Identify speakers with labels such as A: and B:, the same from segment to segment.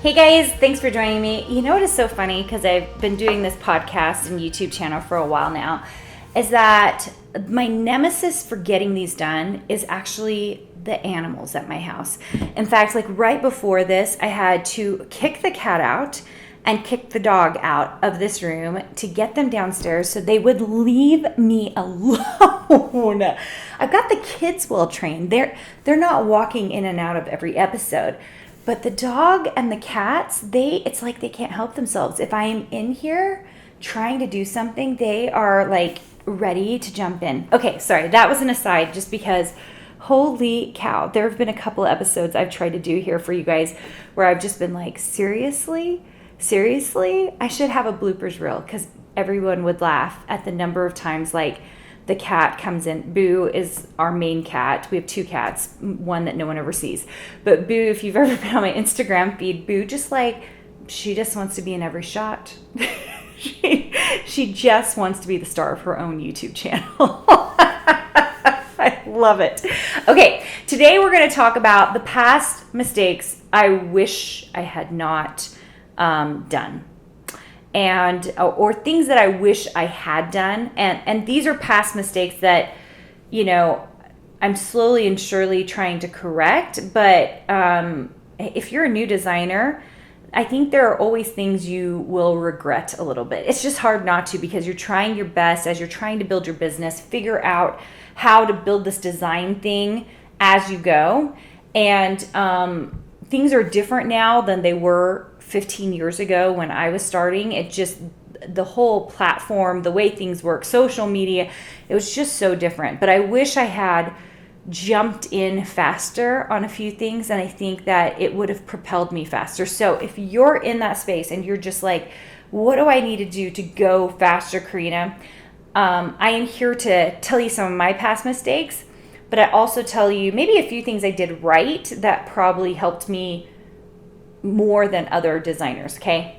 A: Hey guys, thanks for joining me. You know what is so funny, because I've been doing this podcast and YouTube channel for a while now, is that my nemesis for getting these done is actually the animals at my house. In fact, like right before this, I had to kick the cat out and kick the dog out of this room to get them downstairs so they would leave me alone. I've got the kids well trained. They're not walking in and out of every episode. But the dog and the cats, it's like they can't help themselves. If I am in here trying to do something, they are like ready to jump in. Okay, sorry, that was an aside just because holy cow, there have been a couple of episodes I've tried to do here for you guys where I've just been like, seriously? I should have a bloopers reel because everyone would laugh at the number of times like the cat comes in. Boo is our main cat. We have two cats, one that no one ever sees. But Boo, if you've ever been on my Instagram feed, Boo she just wants to be in every shot. she just wants to be the star of her own YouTube channel. I love it. Okay, today we're going to talk about the past mistakes I wish I had not done. And or things that I wish I had done, and these are past mistakes that, you know, I'm slowly and surely trying to correct. But if you're a new designer, I think there are always things you will regret a little bit. It's just hard not to, because you're trying your best as you're trying to build your business, figure out how to build this design thing as you go. And things are different now than they were 15 years ago when I was starting. It just, the whole platform, the way things work, social media, it was just so different. But I wish I had jumped in faster on a few things, and I think that it would have propelled me faster. So if you're in that space and you're just like, what do I need to do to go faster, Carina? I am here to tell you some of my past mistakes, but I also tell you maybe a few things I did right that probably helped me more than other designers. Okay,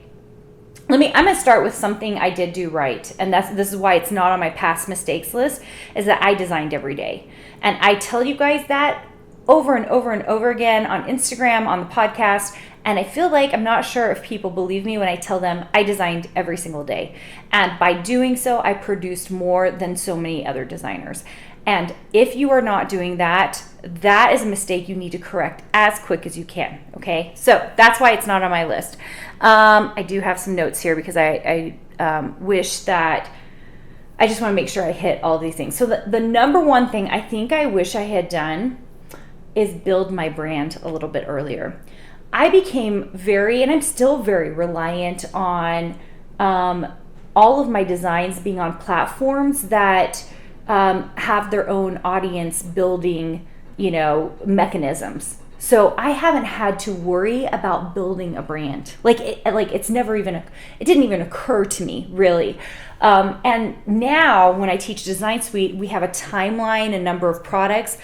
A: I'm going to start with something I did do right, and this is why it's not on my past mistakes list, is that I designed every day. And I tell you guys that over and over and over again on Instagram, on the podcast, and I feel like I'm not sure if people believe me when I tell them I designed every single day. And by doing so, I produced more than so many other designers. And if you are not doing that, that is a mistake you need to correct as quick as you can, okay? So that's why it's not on my list. I do have some notes here because I wish that, I just want to make sure I hit all these things. So the number one thing I think I wish I had done is build my brand a little bit earlier. I became and I'm still very reliant on all of my designs being on platforms that have their audience building, mechanisms. So I haven't had to worry about building a brand. It didn't even occur to me really. And now when I teach Design Suite, we have a timeline, a number of products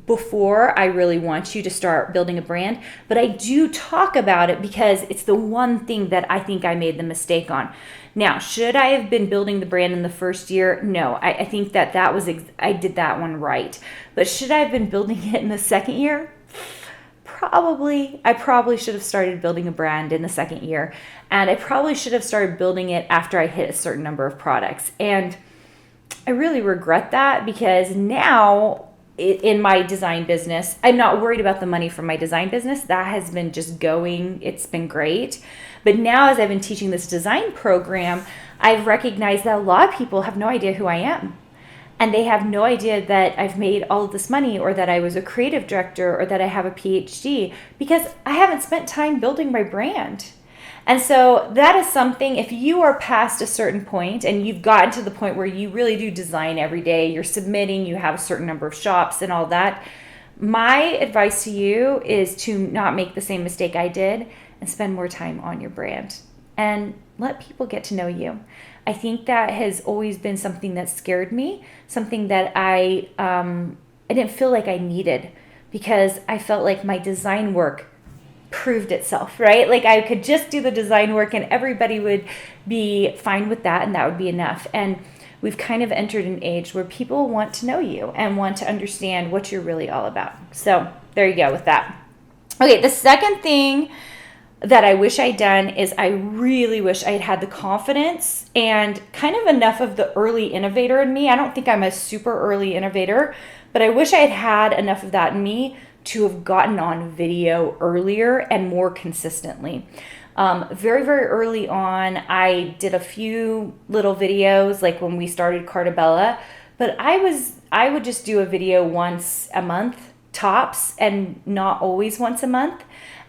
A: before I really want you to start building a brand. But I do talk about it because it's the one thing that I think I made the mistake on. Now, should I have been building the brand in the first year? No, I think that I did that one right. But should I have been building it in the second year? Probably. I probably should have started building a brand in the second year. And I probably should have started building it after I hit a certain number of products. And I really regret that, because now in my design business, I'm not worried about the money from my design business. That has been just going. It's been great. But now as I've been teaching this design program, I've recognized that a lot of people have no idea who I am. And they have no idea that I've made all of this money, or that I was a creative director, or that I have a Ph.D., because I haven't spent time building my brand. And so that is something, if you are past a certain point and you've gotten to the point where you really do design every day, you're submitting, you have a certain number of shops and all that, my advice to you is to not make the same mistake I did and spend more time on your brand and let people get to know you. I think that has always been something that scared me, something that I didn't feel like I needed, because I felt like my design work proved itself, right? Like I could just do the design work and everybody would be fine with that, and that would be enough. And we've kind of entered an age where people want to know you and want to understand what you're really all about. So there you go with that. Okay, the second thing that I wish I'd done is I really wish I'd had the confidence and kind of enough of the early innovator in me. I don't think I'm a super early innovator, but I wish I had had enough of that in me to have gotten on video earlier and more consistently. Very, very early on, I did a few little videos, like when we started Cartabella, but I would just do a video once a month tops, and not always once a month.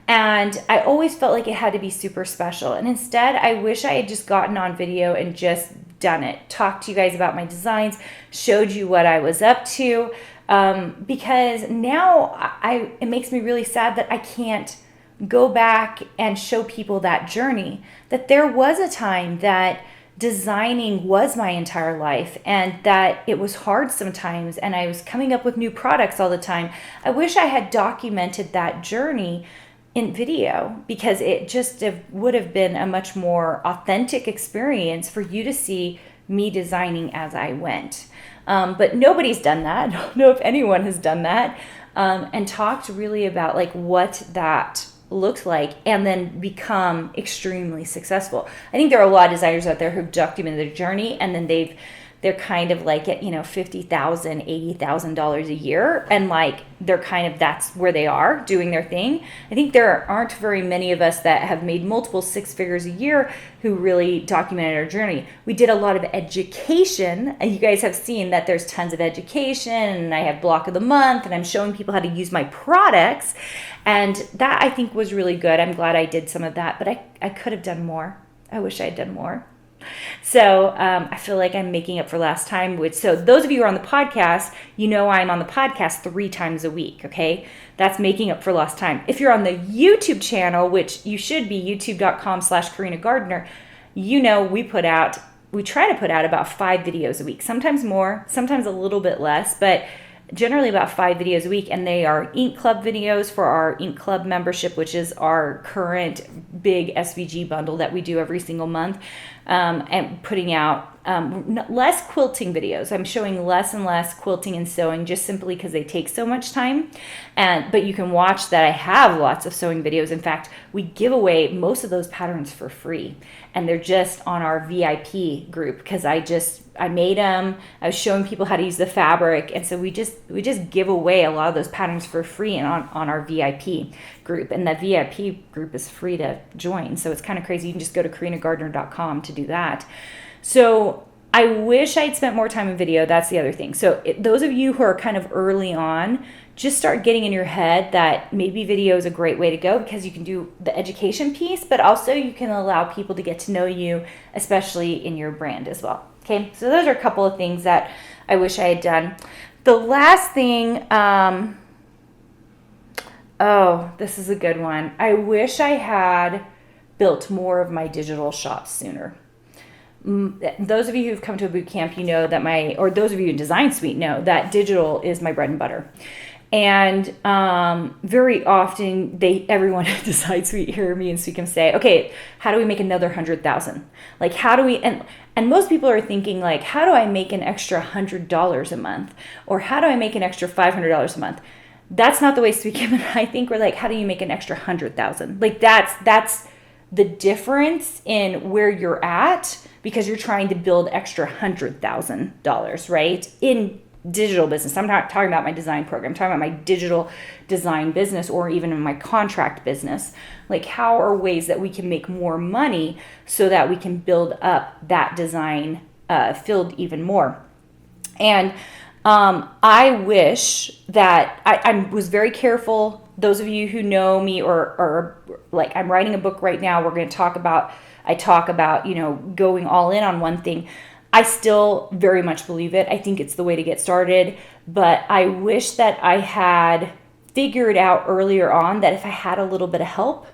A: And I always felt like it had to be super special. And instead, I wish I had just gotten on video and just done it. Talked to you guys about my designs, showed you what I was up to. Because now it makes me really sad that I can't go back and show people that journey. That there was a time that designing was my entire life, and that it was hard sometimes, and I was coming up with new products all the time. I wish I had documented that journey in video, because it just would have been a much more authentic experience for you to see me designing as I went. But nobody's done that. I don't know if anyone has done that, and talked really about like what that looked like, and then become extremely successful. I think there are a lot of designers out there who've documented their journey, and then they're kind of like at, $50,000, $80,000 a year. And like, they're kind of, that's where they are doing their thing. I think there aren't very many of us that have made multiple six figures a year who really documented our journey. We did a lot of education, and you guys have seen that there's tons of education, and I have block of the month, and I'm showing people how to use my products. And that I think was really good. I'm glad I did some of that, but I could have done more. I wish I had done more. So I feel like I'm making up for last time. So those of you who are on the podcast, I'm on the podcast 3 times a week, okay? That's making up for lost time. If you're on the YouTube channel, which you should be, youtube.com/Carina Gardner, we try to put out about 5 videos a week, sometimes more, sometimes a little bit less, but generally about 5 videos a week. And they are Ink Club videos for our Ink Club membership, which is our current big SVG bundle that we do every single month, and putting out less quilting videos. I'm showing less and less quilting and sewing, just simply because they take so much time. But you can watch that I have lots of sewing videos. In fact, we give away most of those patterns for free, and they're just on our VIP group, because I made them. I was showing people how to use the fabric, and so we just give away a lot of those patterns for free and on our VIP group. And that VIP group is free to join, so it's kind of crazy. You can just go to carinagardner.com to do that. So I wish I'd spent more time in video. That's the other thing. So those of you who are kind of early on, just start getting in your head that maybe video is a great way to go, because you can do the education piece, but also you can allow people to get to know you, especially in your brand as well. Okay, so those are a couple of things that I wish I had done. The last thing, this is a good one. I wish I had built more of my digital shops sooner. Those of you who've come to a boot camp, that or those of you in Design Suite know that digital is my bread and butter. And very often, everyone at Design Suite hear me and Suicam say, okay, how do we make another 100,000? Like, how do we, and most people are thinking like, how do I make an extra $100 a month? Or how do I make an extra $500 a month? That's not the way Suicam and I think. We're like, how do you make an extra 100,000? Like, that's the difference in where you're at, because you're trying to build extra $100,000, right? In digital business. I'm not talking about my design program. I'm talking about my digital design business, or even in my contract business. Like, how are ways that we can make more money so that we can build up that design field even more? And I wish that I was very careful. Those of you who know me, or like, I'm writing a book right now. I talk about, going all in on one thing. I still very much believe it. I think it's the way to get started, but I wish that I had figured out earlier on that if I had a little bit of help,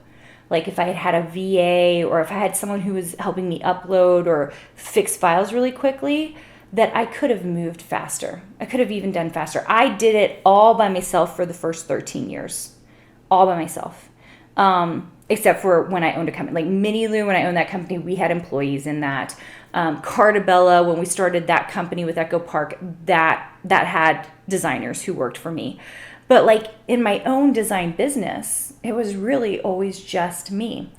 A: like if I had a VA, or if I had someone who was helping me upload or fix files really quickly, that I could have moved faster. I could have even done faster. I did it all by myself for the first 13 years, all by myself. Except for when I owned a company. Like Miniloo, when I owned that company, we had employees in that. Cartabella, when we started that company with Echo Park, that had designers who worked for me. But like in my own design business, it was really always just me.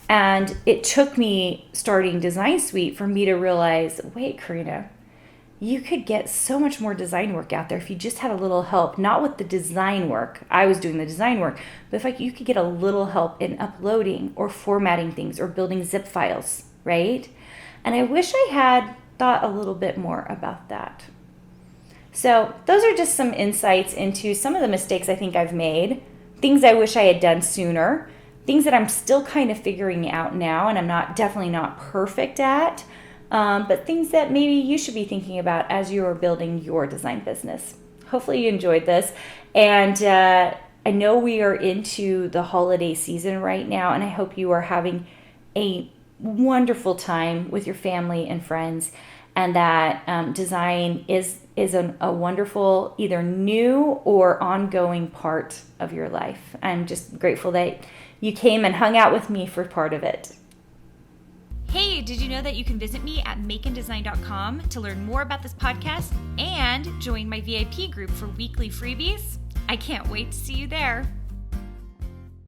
A: And it took me starting Design Suite for me to realize, wait, Carina, you could get so much more design work out there if you just had a little help, not with the design work. I was doing the design work, but if you could get a little help in uploading or formatting things or building zip files, right? And I wish I had thought a little bit more about that. So those are just some insights into some of the mistakes I think I've made, things I wish I had done sooner, things that I'm still kind of figuring out now, and I'm definitely not perfect at, but things that maybe you should be thinking about as you are building your design business. Hopefully you enjoyed this. And I know we are into the holiday season right now, and I hope you are having a wonderful time with your family and friends, and that design is a wonderful either new or ongoing part of your life. I'm just grateful that you came and hung out with me for part of it.
B: Hey, did you know that you can visit me at makeanddesign.com to learn more about this podcast and join my VIP group for weekly freebies? I can't wait to see you there.